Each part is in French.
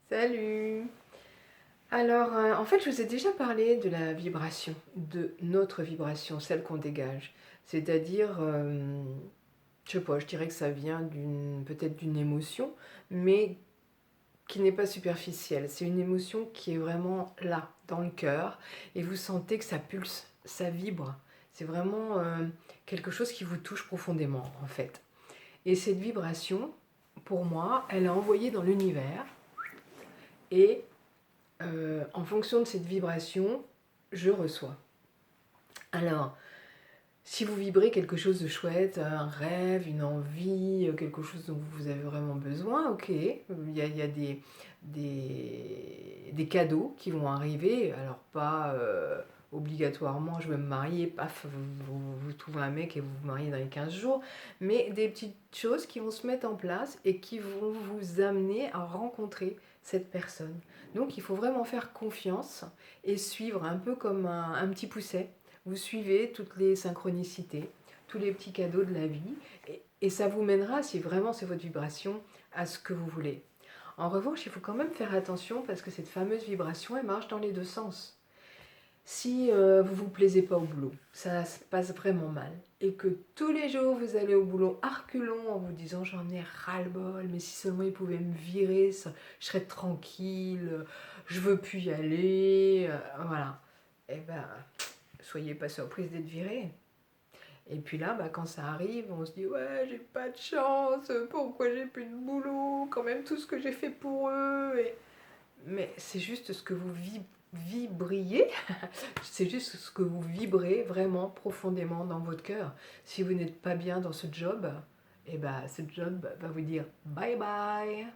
Salut! Alors, en fait, je vous ai déjà parlé de la vibration, de notre vibration, celle qu'on dégage. C'est-à-dire, je sais pas, je dirais que ça vient peut-être d'une émotion, mais qui n'est pas superficielle. C'est une émotion qui est vraiment là, dans le cœur, et vous sentez que ça pulse, ça vibre. C'est vraiment quelque chose qui vous touche profondément, en fait. Et cette vibration, pour moi, elle est envoyée dans l'univers, et en fonction de cette vibration, je reçois. Alors, si vous vibrez quelque chose de chouette, un rêve, une envie, quelque chose dont vous avez vraiment besoin, ok, il y a des cadeaux qui vont arriver, alors pas obligatoirement je veux me marier, paf, vous trouvez un mec et vous vous mariez dans les 15 jours, mais des petites choses qui vont se mettre en place et qui vont vous amener à rencontrer cette personne. Donc il faut vraiment faire confiance et suivre un peu comme un petit pousset. Vous suivez toutes les synchronicités, tous les petits cadeaux de la vie, et ça vous mènera, si vraiment c'est votre vibration, à ce que vous voulez. En revanche, il faut quand même faire attention parce que cette fameuse vibration, elle marche dans les deux sens. Si vous vous plaisez pas au boulot, ça se passe vraiment mal, et que tous les jours vous allez au boulot à reculons en vous disant j'en ai ras-le-bol, mais si seulement ils pouvaient me virer, je serais tranquille, je veux plus y aller, voilà. Eh ben, soyez pas surprise d'être viré. Et puis là, quand ça arrive, on se dit ouais, j'ai pas de chance, pourquoi j'ai plus de boulot, quand même tout ce que j'ai fait pour eux. Mais c'est juste ce que vous vibriez, c'est juste ce que vous vibrez vraiment profondément dans votre cœur. Si vous n'êtes pas bien dans ce job, et ce job va vous dire bye bye.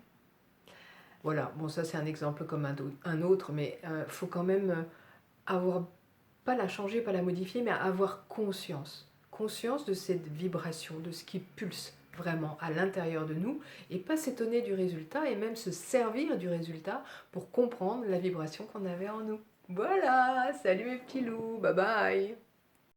Voilà, bon ça c'est un exemple comme un autre, mais faut quand même avoir, pas la changer, pas la modifier, mais avoir conscience. Conscience de cette vibration, de ce qui pulse vraiment à l'intérieur de nous, et pas s'étonner du résultat, et même se servir du résultat pour comprendre la vibration qu'on avait en nous. Voilà, salut mes petits loups, bye bye.